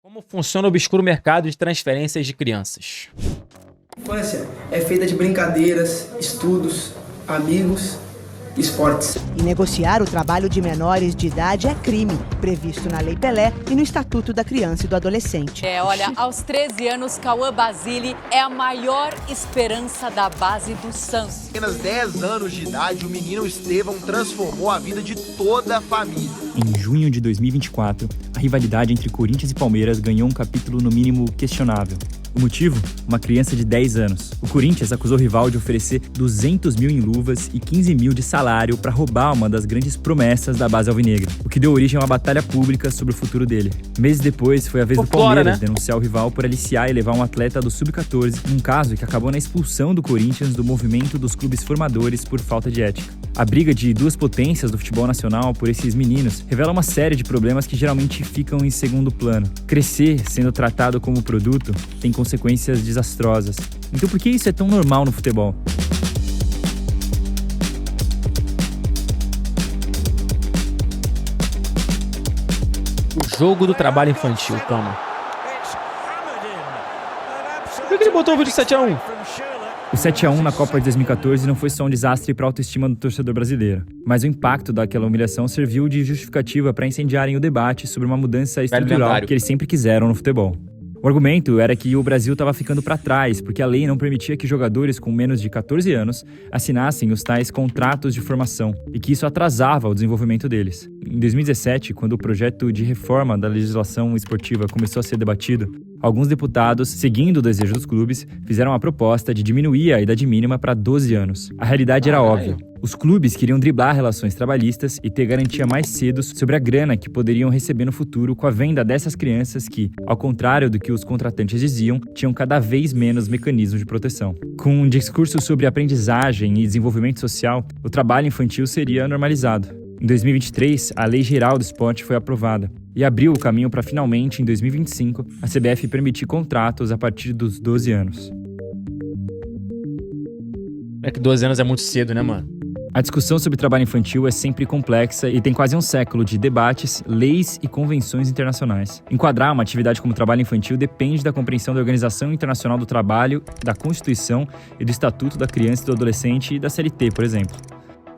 Como funciona o obscuro mercado de transferências de crianças? A infância é feita de brincadeiras, estudos, amigos, esportes. E negociar o trabalho de menores de idade é crime, previsto na Lei Pelé e no Estatuto da Criança e do Adolescente. Olha, aos 13 anos, Cauã Basile é a maior esperança da base do Santos. Apenas 10 anos de idade, o menino Estevão transformou a vida de toda a família. Em junho de 2024, a rivalidade entre Corinthians e Palmeiras ganhou um capítulo no mínimo questionável. O motivo? Uma criança de 10 anos. O Corinthians acusou o rival de oferecer 200 mil em luvas e 15 mil de salário para roubar uma das grandes promessas da base alvinegra, o que deu origem a uma batalha pública sobre o futuro dele. Meses depois, foi a vez do Palmeiras denunciar o rival por aliciar e levar um atleta do Sub-14, um caso que acabou na expulsão do Corinthians do movimento dos clubes formadores por falta de ética. A briga de duas potências do futebol nacional por esses meninos revela uma série de problemas que geralmente ficam em segundo plano. Crescer sendo tratado como produto tem consequências desastrosas. Então por que isso é tão normal no futebol? O jogo do trabalho infantil, calma. Por que ele botou o vídeo 7-1? O 7-1 na Copa de 2014 não foi só um desastre para a autoestima do torcedor brasileiro, mas o impacto daquela humilhação serviu de justificativa para incendiarem o debate sobre uma mudança estrutural que eles sempre quiseram no futebol. O argumento era que o Brasil estava ficando para trás, porque a lei não permitia que jogadores com menos de 14 anos assinassem os tais contratos de formação, e que isso atrasava o desenvolvimento deles. Em 2017, quando o projeto de reforma da legislação esportiva começou a ser debatido, alguns deputados, seguindo o desejo dos clubes, fizeram a proposta de diminuir a idade mínima para 12 anos. A realidade era óbvia. Os clubes queriam driblar relações trabalhistas e ter garantia mais cedo sobre a grana que poderiam receber no futuro com a venda dessas crianças que, ao contrário do que os contratantes diziam, tinham cada vez menos mecanismos de proteção. Com um discurso sobre aprendizagem e desenvolvimento social, o trabalho infantil seria normalizado. Em 2023, a Lei Geral do Esporte foi aprovada e abriu o caminho para finalmente, em 2025, a CBF permitir contratos a partir dos 12 anos. É que 12 anos é muito cedo, né, mano? A discussão sobre trabalho infantil é sempre complexa e tem quase um século de debates, leis e convenções internacionais. Enquadrar uma atividade como trabalho infantil depende da compreensão da Organização Internacional do Trabalho, da Constituição e do Estatuto da Criança e do Adolescente e da CLT, por exemplo.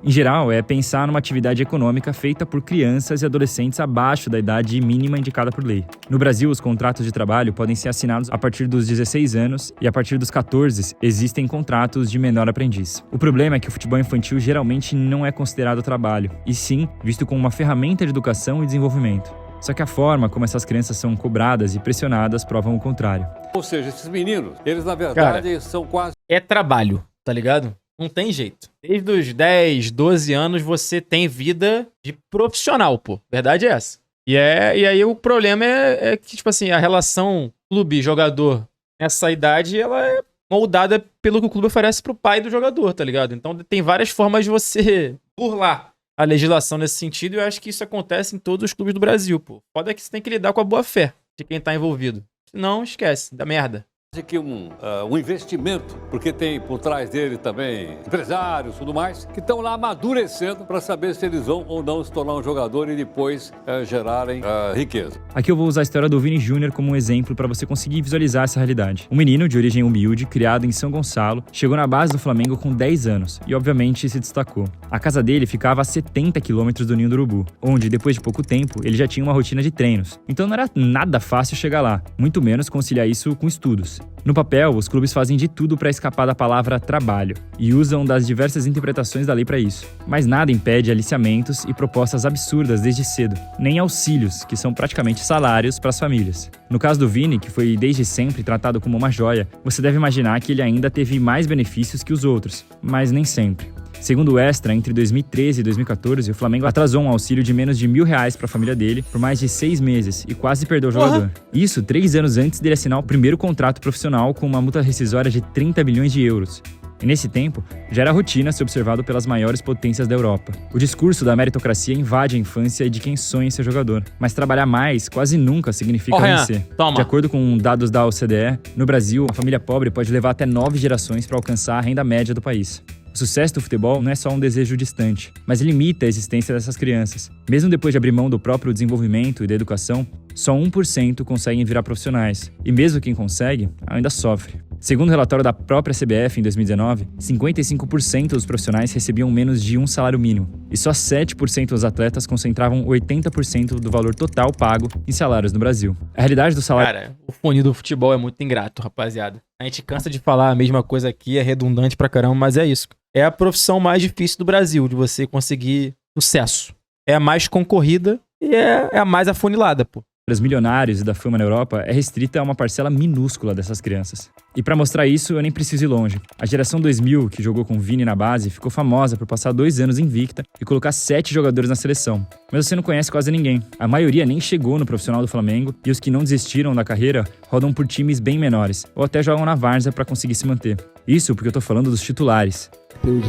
Em geral, é pensar numa atividade econômica feita por crianças e adolescentes abaixo da idade mínima indicada por lei. No Brasil, os contratos de trabalho podem ser assinados a partir dos 16 anos e a partir dos 14 existem contratos de menor aprendiz. O problema é que o futebol infantil geralmente não é considerado trabalho, e sim visto como uma ferramenta de educação e desenvolvimento. Só que a forma como essas crianças são cobradas e pressionadas provam o contrário. Ou seja, esses meninos, eles na verdade são quase... É trabalho, tá ligado? Não tem jeito. Desde os 10, 12 anos você tem vida de profissional, pô. Verdade é essa. E aí o problema é que, tipo assim, a relação clube-jogador nessa idade, ela é moldada pelo que o clube oferece pro pai do jogador, tá ligado? Então tem várias formas de você burlar a legislação nesse sentido, e eu acho que isso acontece em todos os clubes do Brasil, pô. Foda é que você tem que lidar com a boa-fé de quem tá envolvido. Senão, esquece, dá merda. Que um investimento, porque tem por trás dele também empresários e tudo mais, que estão lá amadurecendo para saber se eles vão ou não se tornar um jogador e depois gerarem riqueza. Aqui eu vou usar a história do Vini Júnior como um exemplo para você conseguir visualizar essa realidade. Um menino de origem humilde, criado em São Gonçalo, chegou na base do Flamengo com 10 anos e obviamente se destacou. A casa dele ficava a 70 quilômetros do Ninho do Urubu, onde depois de pouco tempo ele já tinha uma rotina de treinos. Então não era nada fácil chegar lá, muito menos conciliar isso com estudos. No papel, os clubes fazem de tudo para escapar da palavra trabalho e usam das diversas interpretações da lei para isso. Mas nada impede aliciamentos e propostas absurdas desde cedo, nem auxílios, que são praticamente salários para as famílias. No caso do Vini, que foi desde sempre tratado como uma joia, você deve imaginar que ele ainda teve mais benefícios que os outros, mas nem sempre. Segundo o Extra, entre 2013 e 2014, o Flamengo atrasou um auxílio de menos de R$1.000 para a família dele por mais de 6 meses e quase perdeu o jogador. Isso 3 anos antes dele assinar o primeiro contrato profissional com uma multa rescisória de 30 bilhões de euros. E nesse tempo, já era rotina ser observado pelas maiores potências da Europa. O discurso da meritocracia invade a infância de quem sonha em ser jogador. Mas trabalhar mais quase nunca significa vencer. De acordo com dados da OCDE, no Brasil, a família pobre pode levar até 9 gerações para alcançar a renda média do país. O sucesso do futebol não é só um desejo distante, mas limita a existência dessas crianças. Mesmo depois de abrir mão do próprio desenvolvimento e da educação, só 1% conseguem virar profissionais. E mesmo quem consegue, ainda sofre. Segundo o relatório da própria CBF em 2019, 55% dos profissionais recebiam menos de um salário mínimo. E só 7% dos atletas concentravam 80% do valor total pago em salários no Brasil. A realidade do salário... Cara, o funil do futebol é muito ingrato, rapaziada. A gente cansa de falar a mesma coisa aqui, é redundante pra caramba, mas é isso. É a profissão mais difícil do Brasil, de você conseguir sucesso. É a mais concorrida e é a mais afunilada, pô. Os milionários e da fama na Europa é restrita a uma parcela minúscula dessas crianças. E pra mostrar isso, eu nem preciso ir longe. A geração 2000, que jogou com o Vini na base, ficou famosa por passar 2 anos invicta e colocar 7 jogadores na seleção. Mas você não conhece quase ninguém. A maioria nem chegou no profissional do Flamengo e os que não desistiram da carreira rodam por times bem menores, ou até jogam na várzea pra conseguir se manter. Isso porque eu tô falando dos titulares.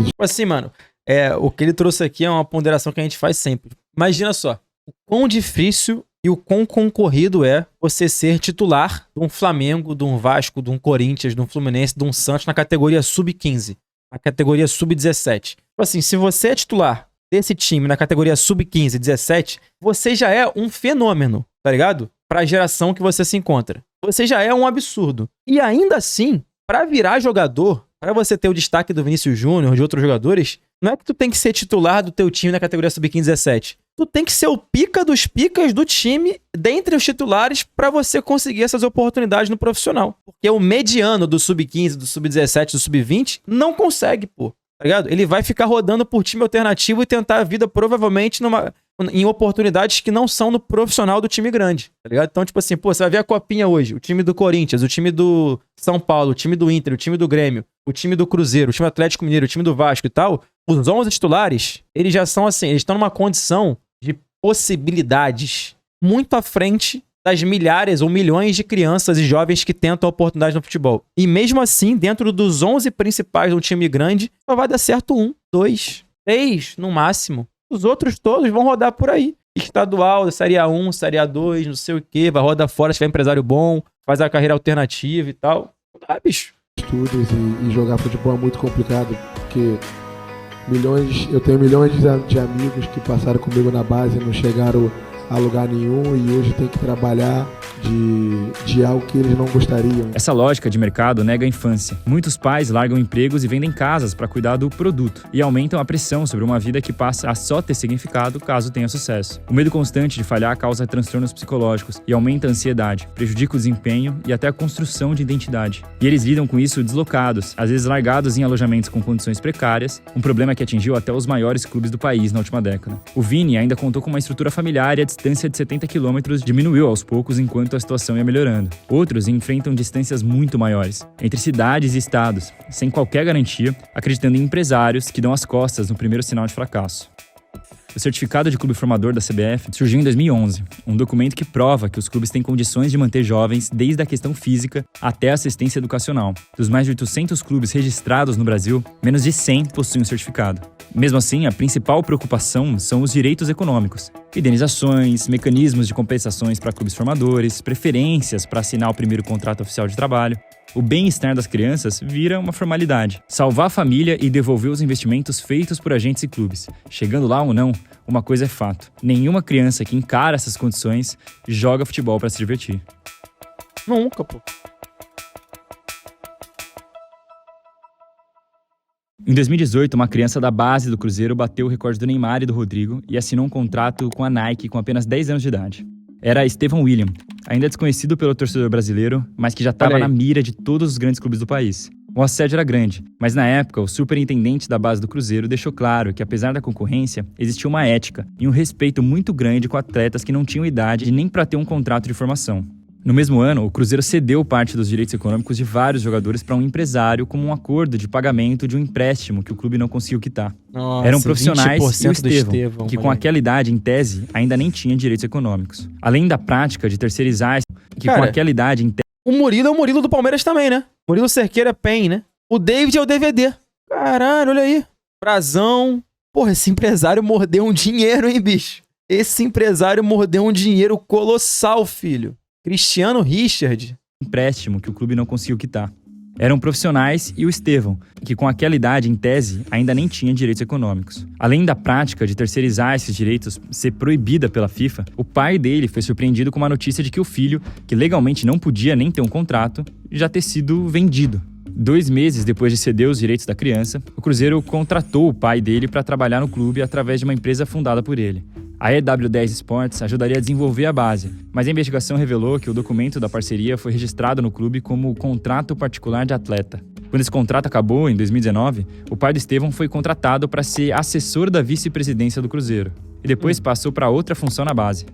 Tipo assim, mano, o que ele trouxe aqui é uma ponderação que a gente faz sempre. Imagina só, o quão difícil e o quão concorrido é você ser titular de um Flamengo, de um Vasco, de um Corinthians, de um Fluminense, de um Santos na categoria sub-15, na categoria sub-17. Tipo assim, se você é titular desse time na categoria sub-15, 17, você já é um fenômeno, tá ligado? Pra geração que você se encontra. Você já é um absurdo. E ainda assim, pra virar jogador, pra você ter o destaque do Vinícius Júnior, de outros jogadores, não é que tu tem que ser titular do teu time na categoria sub-15, 17. Tu tem que ser o pica dos picas do time dentre os titulares pra você conseguir essas oportunidades no profissional. Porque o mediano do sub-15, do sub-17, do sub-20 não consegue, pô. Tá ligado? Ele vai ficar rodando por time alternativo e tentar a vida provavelmente em oportunidades que não são no profissional do time grande, tá ligado? Então, tipo assim, pô, você vai ver a copinha hoje, o time do Corinthians, o time do São Paulo, o time do Inter, o time do Grêmio, o time do Cruzeiro, o time do Atlético Mineiro, o time do Vasco e tal, os 11 titulares, eles já são assim, eles estão numa condição de possibilidades muito à frente das milhares ou milhões de crianças e jovens que tentam a oportunidade no futebol. E mesmo assim, dentro dos 11 principais de um time grande, só vai dar certo 1, 2, 3 no máximo. Os outros todos vão rodar por aí. Estadual, Série A1, Série A2, não sei o quê, vai rodar fora se tiver empresário bom, faz a carreira alternativa e tal. Não dá, bicho. Estudos e jogar futebol é muito complicado, porque eu tenho milhões de amigos que passaram comigo na base e não chegaram a lugar nenhum e hoje tem que trabalhar de algo que eles não gostariam. Essa lógica de mercado nega a infância. Muitos pais largam empregos e vendem casas para cuidar do produto e aumentam a pressão sobre uma vida que passa a só ter significado caso tenha sucesso. O medo constante de falhar causa transtornos psicológicos e aumenta a ansiedade, prejudica o desempenho e até a construção de identidade. E eles lidam com isso deslocados, às vezes largados em alojamentos com condições precárias, um problema que atingiu até os maiores clubes do país na última década. O Vini ainda contou com uma estrutura familiar e a distância de 70 km diminuiu aos poucos enquanto a situação ia melhorando. Outros enfrentam distâncias muito maiores, entre cidades e estados, sem qualquer garantia, acreditando em empresários que dão as costas no primeiro sinal de fracasso. O certificado de clube formador da CBF surgiu em 2011, um documento que prova que os clubes têm condições de manter jovens desde a questão física até a assistência educacional. Dos mais de 800 clubes registrados no Brasil, menos de 100 possuem o certificado. Mesmo assim, a principal preocupação são os direitos econômicos. Indenizações, mecanismos de compensações para clubes formadores, preferências para assinar o primeiro contrato oficial de trabalho. O bem-estar das crianças vira uma formalidade. Salvar a família e devolver os investimentos feitos por agentes e clubes. Chegando lá ou não, uma coisa é fato. Nenhuma criança que encara essas condições joga futebol para se divertir. Nunca, pô. Em 2018, uma criança da base do Cruzeiro bateu o recorde do Neymar e do Rodrigo e assinou um contrato com a Nike com apenas 10 anos de idade. Era Estevão William, ainda desconhecido pelo torcedor brasileiro, mas que já estava na mira de todos os grandes clubes do país. O assédio era grande, mas na época o superintendente da base do Cruzeiro deixou claro que apesar da concorrência, existia uma ética e um respeito muito grande com atletas que não tinham idade nem para ter um contrato de formação. No mesmo ano, o Cruzeiro cedeu parte dos direitos econômicos de vários jogadores para um empresário como um acordo de pagamento de um empréstimo que o clube não conseguiu quitar. Nossa, eram profissionais e o Estevão, que com moleque. aquela idade, em tese, ainda nem tinha direitos econômicos. Além da prática de terceirizar, com aquela idade, em tese... O Murilo é o Murilo do Palmeiras também, né? Murilo Cerqueira é PEN, né? O David é o DVD. Caralho, olha aí. Brazão. Porra, esse empresário mordeu um dinheiro, hein, bicho? Esse empresário mordeu um dinheiro colossal, filho. Cristiano Richard. Empréstimo que o clube não conseguiu quitar. Eram profissionais e o Estevão, que com aquela idade, em tese, ainda nem tinha direitos econômicos. Além da prática de terceirizar esses direitos ser proibida pela FIFA, o pai dele foi surpreendido com uma notícia de que o filho, que legalmente não podia nem ter um contrato, já ter sido vendido. 2 meses depois de ceder os direitos da criança, o Cruzeiro contratou o pai dele para trabalhar no clube através de uma empresa fundada por ele. A EW10 Sports ajudaria a desenvolver a base, mas a investigação revelou que o documento da parceria foi registrado no clube como contrato particular de atleta. Quando esse contrato acabou, em 2019, o pai do Estevão foi contratado para ser assessor da vice-presidência do Cruzeiro. E depois passou para outra função na base.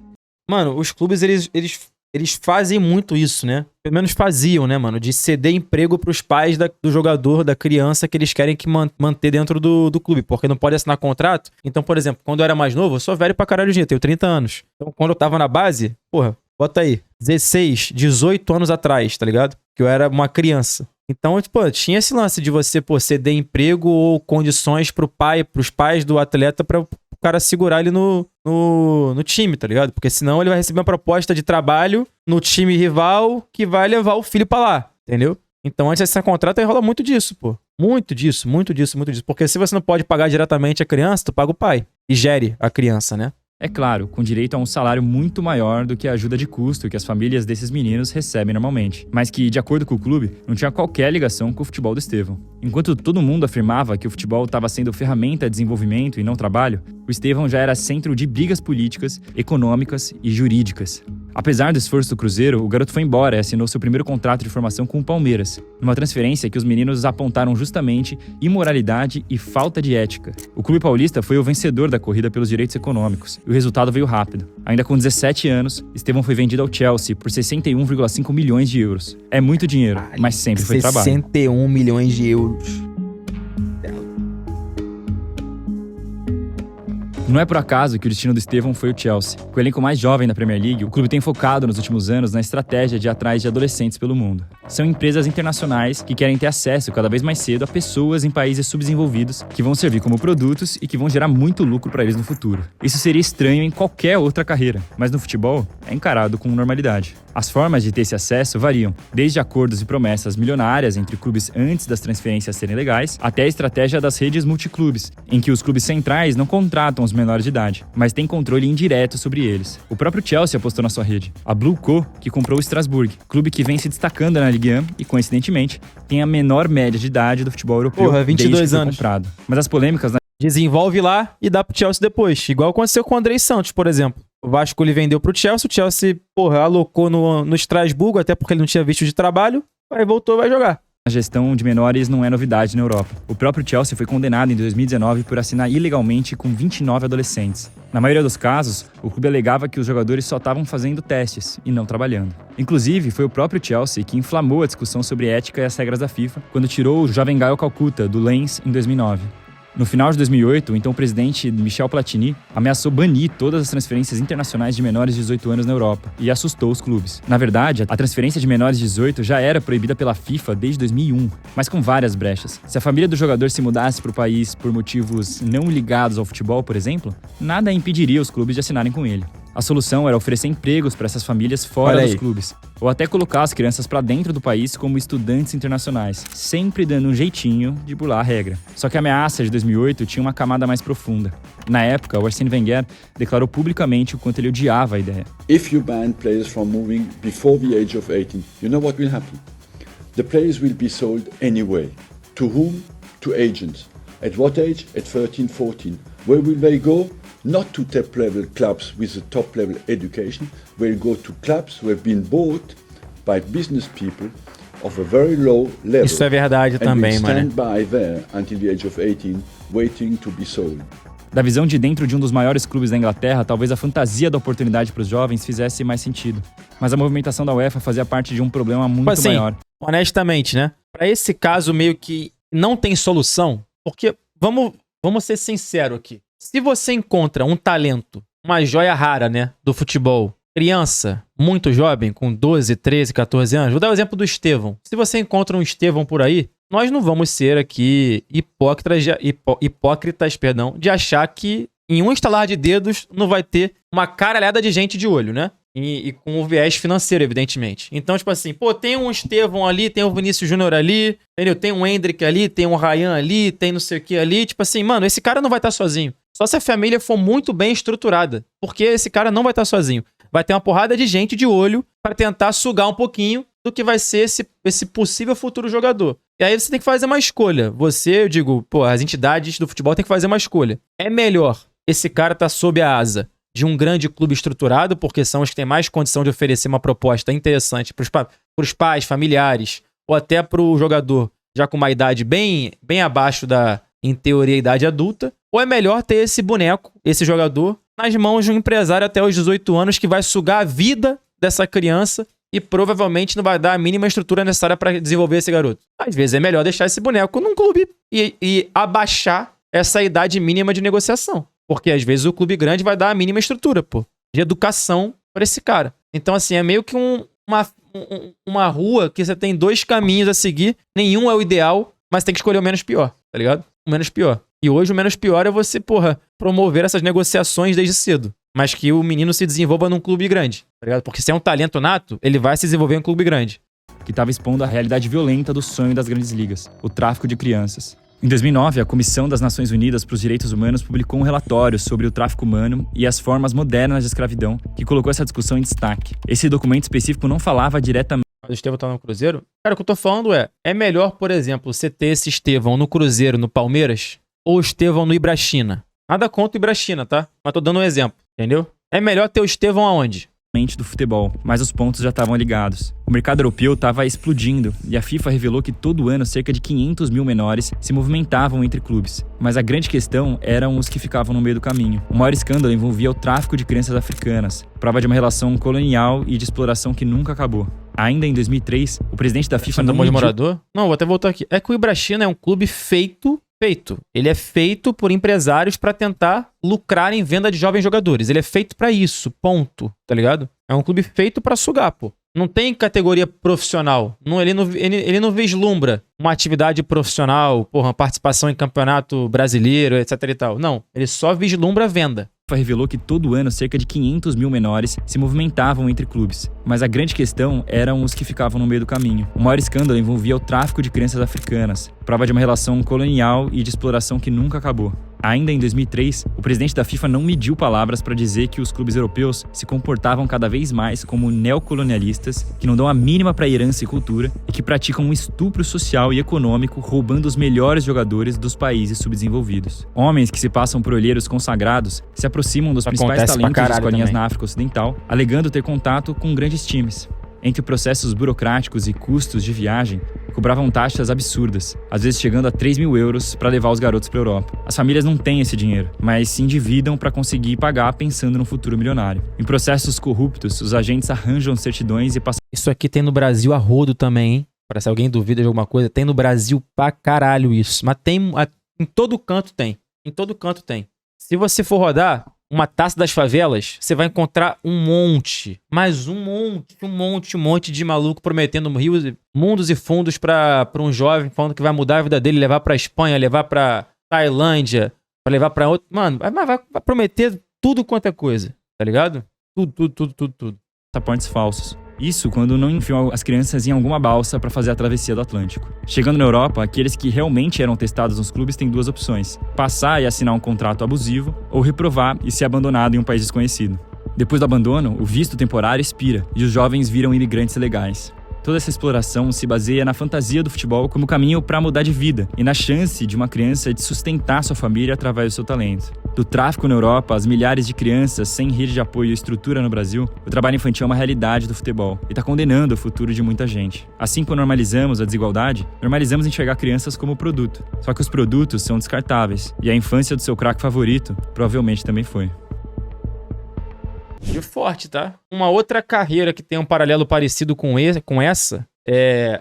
Mano, os clubes, eles fazem muito isso, né? Pelo menos faziam, né, mano? De ceder emprego pros pais do jogador, da criança que eles querem manter dentro do clube, porque não pode assinar contrato. Então, por exemplo, quando eu era mais novo, eu sou velho pra caralho, eu tenho 30 anos. Então, quando eu tava na base, porra, bota aí, 16, 18 anos atrás, tá ligado? Que eu era uma criança. Então, pô, tinha esse lance de você, pô, ceder emprego ou condições pros pais do atleta pra o cara segurar ele no time, tá ligado? Porque senão ele vai receber uma proposta de trabalho no time rival que vai levar o filho pra lá, entendeu? Então, antes de assinar contrato, aí rola muito disso, pô. Muito disso. Porque se você não pode pagar diretamente a criança, tu paga o pai e gere a criança, né? É claro, com direito a um salário muito maior do que a ajuda de custo que as famílias desses meninos recebem normalmente, mas que, de acordo com o clube, não tinha qualquer ligação com o futebol do Estevão. Enquanto todo mundo afirmava que o futebol estava sendo ferramenta de desenvolvimento e não trabalho, o Estevão já era centro de brigas políticas, econômicas e jurídicas. Apesar do esforço do Cruzeiro, o garoto foi embora e assinou seu primeiro contrato de formação com o Palmeiras, numa transferência que os meninos apontaram justamente imoralidade e falta de ética. O clube paulista foi o vencedor da corrida pelos direitos econômicos, e o resultado veio rápido. Ainda com 17 anos, Estevão foi vendido ao Chelsea por 61,5 milhões de euros. É muito dinheiro, mas sempre foi trabalho. 61 milhões de euros. Não é por acaso que o destino do Estevão foi o Chelsea. Com o elenco mais jovem da Premier League, o clube tem focado nos últimos anos na estratégia de ir atrás de adolescentes pelo mundo. São empresas internacionais que querem ter acesso cada vez mais cedo a pessoas em países subdesenvolvidos que vão servir como produtos e que vão gerar muito lucro para eles no futuro. Isso seria estranho em qualquer outra carreira, mas no futebol é encarado com normalidade. As formas de ter esse acesso variam, desde acordos e promessas milionárias entre clubes antes das transferências serem legais, até a estratégia das redes multiclubes, em que os clubes centrais não contratam os menores de idade, mas têm controle indireto sobre eles. O próprio Chelsea apostou na sua rede. A Blue Co, que comprou o Strasbourg, clube que vem se destacando na Ligue 1 e, coincidentemente, tem a menor média de idade do futebol europeu. Porra, 22 anos. Comprado. Mas as polêmicas... Desenvolve lá e dá pro Chelsea depois. Igual aconteceu com o Andrei Santos, por exemplo. O Vasco ele vendeu pro Chelsea, o Chelsea, porra, alocou no Strasbourg, até porque ele não tinha visto de trabalho, aí voltou e vai jogar. A gestão de menores não é novidade na Europa. O próprio Chelsea foi condenado em 2019 por assinar ilegalmente com 29 adolescentes. Na maioria dos casos, o clube alegava que os jogadores só estavam fazendo testes e não trabalhando. Inclusive, foi o próprio Chelsea que inflamou a discussão sobre ética e as regras da FIFA quando tirou o jovem Gael Calcutta do Lens em 2009. No final de 2008, o então presidente Michel Platini ameaçou banir todas as transferências internacionais de menores de 18 anos na Europa e assustou os clubes. Na verdade, a transferência de menores de 18 já era proibida pela FIFA desde 2001, mas com várias brechas. Se a família do jogador se mudasse para o país por motivos não ligados ao futebol, por exemplo, nada impediria os clubes de assinarem com ele. A solução era oferecer empregos para essas famílias fora dos clubes, ou até colocar as crianças para dentro do país como estudantes internacionais, sempre dando um jeitinho de burlar a regra. Só que a ameaça de 2008 tinha uma camada mais profunda. Na época, o Arsène Wenger declarou publicamente o quanto ele odiava a ideia. If you ban players from moving before the age of 18, you know what will happen? The players will be sold anyway. To whom? To agents. At what age? At 13, 14. Where will they go? Not to top-level clubs with a top-level education. They'll go to clubs who have been bought by business people of a very low level. Isso é verdade também, mano. And stand by there until the age of 18, waiting to be sold. Da visão de dentro de um dos maiores clubes da Inglaterra, talvez a fantasia da oportunidade para os jovens fizesse mais sentido. Mas a movimentação da UEFA fazia parte de um problema muito maior. Honestamente, né? Para esse caso meio que não tem solução, porque vamos ser sinceros aqui. Se você encontra um talento, uma joia rara, né, do futebol, criança, muito jovem, com 12, 13, 14 anos, vou dar o exemplo do Estevão. Se você encontra um Estevão por aí, nós não vamos ser aqui hipócritas, de achar que em um estalar de dedos não vai ter uma caralhada de gente de olho, né? E com o viés financeiro, evidentemente. Então, tipo assim, pô, tem um Estevão ali, tem um Vinícius Júnior ali, entendeu? Tem um Hendrick ali, tem um Ryan ali, tem não sei o que ali. Tipo assim, mano, esse cara não vai estar sozinho. Só se a família for muito bem estruturada. Porque esse cara não vai estar sozinho. Vai ter uma porrada de gente de olho pra tentar sugar um pouquinho do que vai ser esse possível futuro jogador. E aí você tem que fazer uma escolha. Você, eu digo, pô, as entidades do futebol tem que fazer uma escolha. É melhor esse cara tá sob a asa de um grande clube estruturado, porque são os que têm mais condição de oferecer uma proposta interessante pros pais, familiares, ou até pro jogador já com uma idade bem abaixo da, em teoria, idade adulta, ou é melhor ter esse boneco, esse jogador, nas mãos de um empresário até os 18 anos que vai sugar a vida dessa criança e provavelmente não vai dar a mínima estrutura necessária para desenvolver esse garoto. Às vezes é melhor deixar esse boneco num clube e abaixar essa idade mínima de negociação. Porque às vezes o clube grande vai dar a mínima estrutura, pô, de educação para esse cara. Então, assim, é meio que uma rua que você tem dois caminhos a seguir. Nenhum é o ideal, mas tem que escolher o menos pior, tá ligado? O menos pior. E hoje o menos pior é você, porra, promover essas negociações desde cedo. Mas que o menino se desenvolva num clube grande, tá ligado? Porque se é um talento nato, ele vai se desenvolver em um clube grande. Que estava expondo a realidade violenta do sonho das grandes ligas, o tráfico de crianças. Em 2009, a Comissão das Nações Unidas para os Direitos Humanos publicou um relatório sobre o tráfico humano e as formas modernas de escravidão, que colocou essa discussão em destaque. Esse documento específico não falava diretamente... O Estevão tá no Cruzeiro? Cara, o que eu tô falando é melhor, por exemplo, você ter esse Estevão no Cruzeiro, no Palmeiras, ou o Estevão no Ibrachina. Nada contra o Ibrachina, tá? Mas tô dando um exemplo, entendeu? É melhor ter o Estevão aonde? do futebol, mas os pontos já estavam ligados. O mercado europeu estava explodindo e a FIFA revelou que todo ano cerca de 500 mil menores se movimentavam entre clubes. Mas a grande questão eram os que ficavam no meio do caminho. O maior escândalo envolvia o tráfico de crianças africanas, prova de uma relação colonial e de exploração que nunca acabou. Ainda em 2003, o presidente da FIFA não mediu... morador? Não, vou até voltar aqui. É que o Ibrachina é um clube feito. Ele é feito por empresários pra tentar lucrar em venda de jovens jogadores. Ele é feito pra isso, ponto, tá ligado? É um clube feito pra sugar, pô. Não tem categoria profissional. Ele não vislumbra uma atividade profissional, porra, uma participação em campeonato brasileiro, etc e tal. Não, ele só vislumbra a venda. Revelou que todo ano cerca de 500 mil menores se movimentavam entre clubes. Mas a grande questão eram os que ficavam no meio do caminho. O maior escândalo envolvia o tráfico de crianças africanas, prova de uma relação colonial e de exploração que nunca acabou. Ainda em 2003, o presidente da FIFA não mediu palavras para dizer que os clubes europeus se comportavam cada vez mais como neocolonialistas, que não dão a mínima para herança e cultura e que praticam um estupro social e econômico, roubando os melhores jogadores dos países subdesenvolvidos. Homens que se passam por olheiros consagrados se aproximam dos principais talentos das escolinhas na África Ocidental, alegando ter contato com grandes times. Entre processos burocráticos e custos de viagem, cobravam taxas absurdas, às vezes chegando a 3 mil euros para levar os garotos para a Europa. As famílias não têm esse dinheiro, mas se endividam para conseguir pagar pensando no futuro milionário. Em processos corruptos, os agentes arranjam certidões e passam... Isso aqui tem no Brasil a rodo também, hein? Para se alguém duvida de alguma coisa, tem no Brasil pra caralho isso. Mas tem... Em todo canto tem. Em todo canto tem. Se você for rodar uma taça das favelas, você vai encontrar um monte, mas um monte de maluco prometendo mundos e fundos pra um jovem, falando que vai mudar a vida dele, levar pra Espanha, levar pra Tailândia, pra levar pra outro... Mano, vai prometer tudo quanto é coisa, tá ligado? Tudo. Passaportes falsos. Isso quando não enfiam as crianças em alguma balsa para fazer a travessia do Atlântico. Chegando na Europa, aqueles que realmente eram testados nos clubes têm duas opções: passar e assinar um contrato abusivo, ou reprovar e ser abandonado em um país desconhecido. Depois do abandono, o visto temporário expira e os jovens viram imigrantes legais. Toda essa exploração se baseia na fantasia do futebol como caminho para mudar de vida e na chance de uma criança de sustentar sua família através do seu talento. Do tráfico na Europa às milhares de crianças sem rede de apoio e estrutura no Brasil, o trabalho infantil é uma realidade do futebol e está condenando o futuro de muita gente. Assim como normalizamos a desigualdade, normalizamos enxergar crianças como produto. Só que os produtos são descartáveis e a infância do seu craque favorito provavelmente também foi. E forte, tá? Uma outra carreira que tem um paralelo parecido com essa,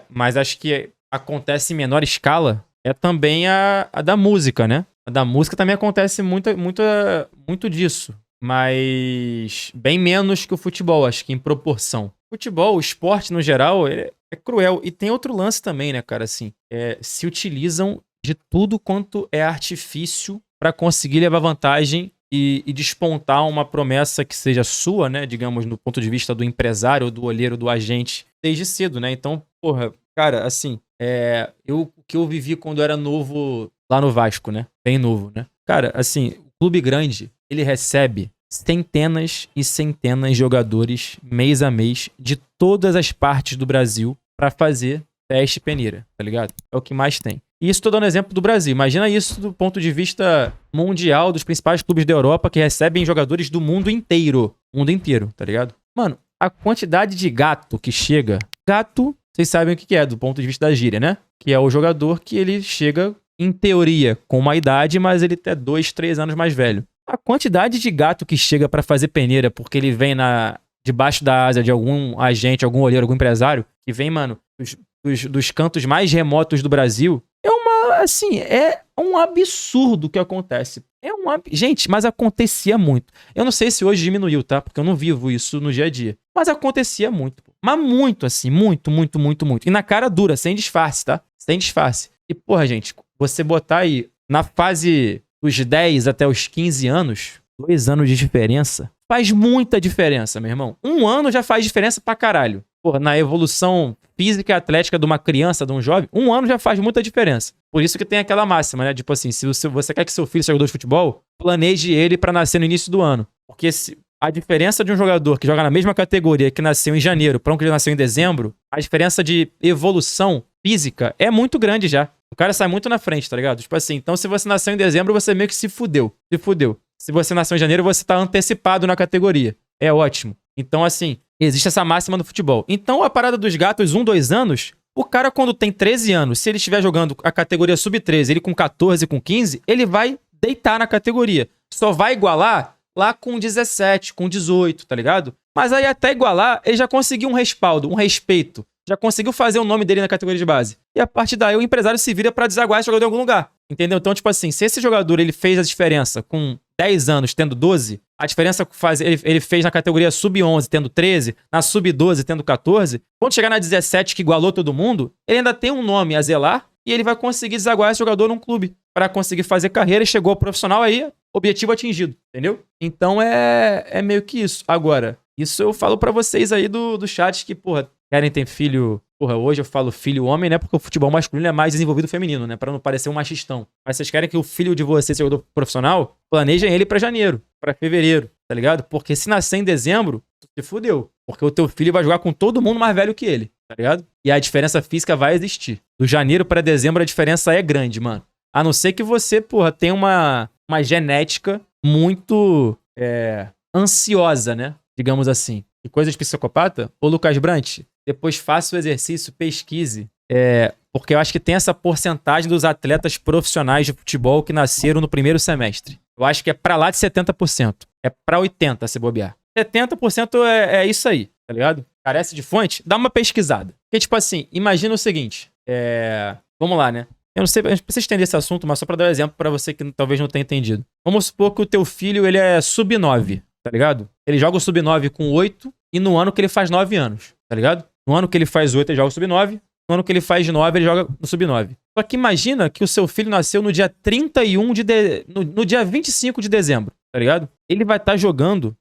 mas acho que acontece em menor escala, é também a da música, né? A da música também acontece muito disso, mas bem menos que o futebol, acho que em proporção. Futebol, o esporte no geral, é cruel. E tem outro lance também, né, cara? Assim, se utilizam de tudo quanto é artifício para conseguir levar vantagem e despontar uma promessa que seja sua, né? Digamos, no ponto de vista do empresário, do olheiro, do agente, desde cedo, né? Então, porra, cara, assim, o que eu vivi quando eu era novo lá no Vasco, né? Bem novo, né? Cara, assim, o clube grande, ele recebe centenas e centenas de jogadores mês a mês de todas as partes do Brasil pra fazer teste e peneira, tá ligado? É o que mais tem. E isso tô dando exemplo do Brasil. Imagina isso do ponto de vista mundial dos principais clubes da Europa que recebem jogadores do mundo inteiro. Mundo inteiro, tá ligado? Mano, a quantidade de gato que chega... Gato, vocês sabem o que é do ponto de vista da gíria, né? Que é o jogador que ele chega, em teoria, com uma idade, mas ele é 2, 3 anos mais velho. A quantidade de gato que chega pra fazer peneira porque ele vem debaixo da asa de algum agente, algum olheiro, algum empresário, que vem, mano, dos cantos mais remotos do Brasil, é um absurdo que acontece. Gente, mas acontecia muito. Eu não sei se hoje diminuiu, tá? Porque eu não vivo isso no dia a dia. Mas acontecia muito. Mas muito, assim. Muito, muito, muito, muito. E na cara dura, sem disfarce, tá? Sem disfarce. E, porra, gente, você botar aí na fase dos 10 até os 15 anos, 2 anos de diferença, faz muita diferença, meu irmão. 1 ano já faz diferença pra caralho. Porra, na evolução física e atlética de uma criança, de um jovem, 1 ano já faz muita diferença. Por isso que tem aquela máxima, né? Tipo assim, se você quer que seu filho seja jogador de futebol, planeje ele pra nascer no início do ano. Porque a diferença de um jogador que joga na mesma categoria que nasceu em janeiro para um que nasceu em dezembro, a diferença de evolução física é muito grande já. O cara sai muito na frente, tá ligado? Tipo assim, então se você nasceu em dezembro, você meio que se fudeu. Se fudeu. Se você nasceu em janeiro, você tá antecipado na categoria. É ótimo. Então, assim, existe essa máxima no futebol. Então, a parada dos gatos, 1, 2 anos, o cara quando tem 13 anos, se ele estiver jogando a categoria sub-13, ele com 14, com 15, ele vai deitar na categoria. Só vai igualar lá com 17, com 18, tá ligado? Mas aí até igualar, ele já conseguiu um respaldo, um respeito. Já conseguiu fazer o nome dele na categoria de base. E a partir daí o empresário se vira pra desaguar esse jogador em algum lugar. Entendeu? Então, tipo assim, se esse jogador ele fez a diferença com 10 anos tendo 12, a diferença ele fez na categoria sub-11 tendo 13, na sub-12 tendo 14, quando chegar na 17 que igualou todo mundo, ele ainda tem um nome a zelar e ele vai conseguir desaguar esse jogador num clube pra conseguir fazer carreira e chegou ao profissional aí, objetivo atingido, entendeu? Então é meio que isso. Agora, isso eu falo pra vocês aí do chat que, porra, querem ter filho... Porra, hoje eu falo filho homem, né? Porque o futebol masculino é mais desenvolvido feminino, né? Pra não parecer um machistão. Mas vocês querem que o filho de vocês, jogador profissional, planejem ele pra janeiro, pra fevereiro, tá ligado? Porque se nascer em dezembro, tu se fudeu. Porque o teu filho vai jogar com todo mundo mais velho que ele, tá ligado? E a diferença física vai existir. Do janeiro pra dezembro a diferença é grande, mano. A não ser que você, porra, tenha uma genética muito ansiosa, né? Digamos assim. E coisa de psicopata? Ô, Lucas Brant, depois faça o exercício, pesquise. Porque eu acho que tem essa porcentagem dos atletas profissionais de futebol que nasceram no primeiro semestre. Eu acho que é pra lá de 70%. É pra 80% se bobear. 70% é isso aí, tá ligado? Carece de fonte? Dá uma pesquisada. Porque, tipo assim, imagina o seguinte. Vamos lá, né? Eu não sei, a gente precisa estender esse assunto, mas só pra dar um exemplo pra você que talvez não tenha entendido. Vamos supor que o teu filho, ele é sub-9, tá ligado? Ele joga o sub-9 com 8 e no ano que ele faz 9 anos, tá ligado? No ano que ele faz 8, ele joga o sub-9. No ano que ele faz 9, ele joga no sub-9. Só que imagina que o seu filho nasceu no dia 31 no dia 25 de dezembro, tá ligado? Ele vai estar jogando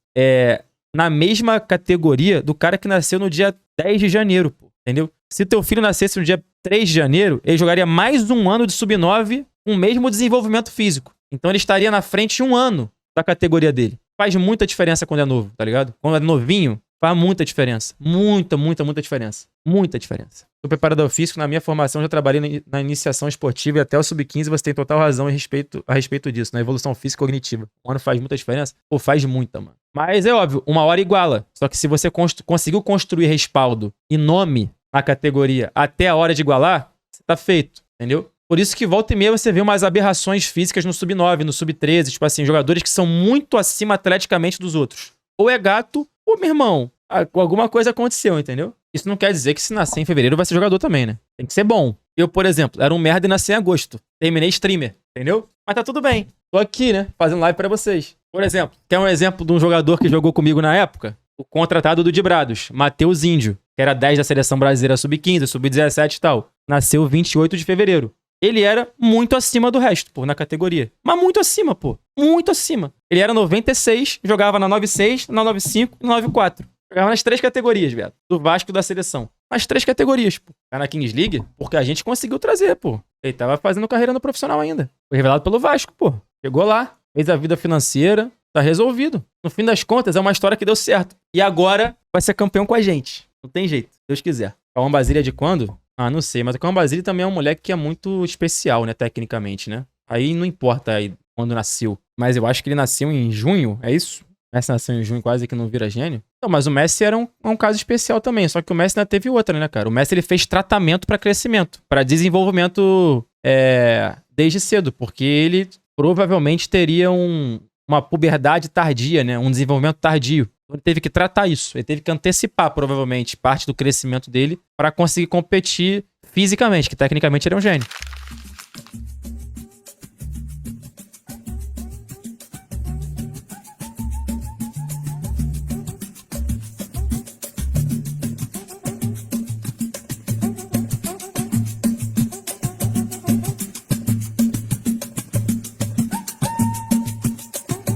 na mesma categoria do cara que nasceu no dia 10 de janeiro, pô, entendeu? Se teu filho nascesse no dia 3 de janeiro, ele jogaria mais um ano de sub-9 com o mesmo desenvolvimento físico. Então ele estaria na frente 1 ano da categoria dele. Faz muita diferença quando é novo, tá ligado? Quando é novinho, faz muita diferença. Muita, muita, muita diferença. Muita diferença. Sou preparador físico, na minha formação já trabalhei na iniciação esportiva e até o sub-15 você tem total razão a respeito disso, na evolução física e cognitiva. 1 ano faz muita diferença? Pô, faz muita, mano. Mas é óbvio, 1 hora iguala. Só que se você conseguiu construir respaldo e nome na categoria até a hora de igualar, você tá feito, entendeu? Por isso que volta e meia você vê umas aberrações físicas no sub-9, no sub-13, tipo assim, jogadores que são muito acima atleticamente dos outros. Ou é gato, ou, meu irmão, alguma coisa aconteceu, entendeu? Isso não quer dizer que se nascer em fevereiro vai ser jogador também, né? Tem que ser bom. Eu, por exemplo, era um merda e nasci em agosto. Terminei streamer, entendeu? Mas tá tudo bem. Tô aqui, né? Fazendo live pra vocês. Por exemplo, quer um exemplo de um jogador que jogou comigo na época? O contratado do Dibrados, Matheus Índio, que era 10 da seleção brasileira sub-15, sub-17 e tal. Nasceu 28 de fevereiro. Ele era muito acima do resto, pô, na categoria. Mas muito acima, pô. Muito acima. Ele era 96, jogava na 96, na 95 e na 94. Jogava nas 3 categorias, velho. Do Vasco e da seleção. Nas 3 categorias, pô. Tá na Kings League, porque a gente conseguiu trazer, pô. Ele tava fazendo carreira no profissional ainda. Foi revelado pelo Vasco, pô. Chegou lá, fez a vida financeira, tá resolvido. No fim das contas, é uma história que deu certo. E agora vai ser campeão com a gente. Não tem jeito, se Deus quiser. Cauã Basile é de quando? Ah, não sei. Mas o Cauã Basile também é um moleque que é muito especial, né? Tecnicamente, né? Aí não importa aí quando nasceu. Mas eu acho que ele nasceu em junho, é isso? O Messi nasceu em junho, quase que não vira gênio. Não, mas o Messi era um caso especial também. Só que o Messi ainda teve outra, né, cara? O Messi ele fez tratamento pra crescimento, pra desenvolvimento desde cedo. Porque ele provavelmente teria uma puberdade tardia, né? Um desenvolvimento tardio. Ele teve que tratar isso. Ele teve que antecipar, provavelmente, parte do crescimento dele para conseguir competir fisicamente, que tecnicamente ele é um gênio.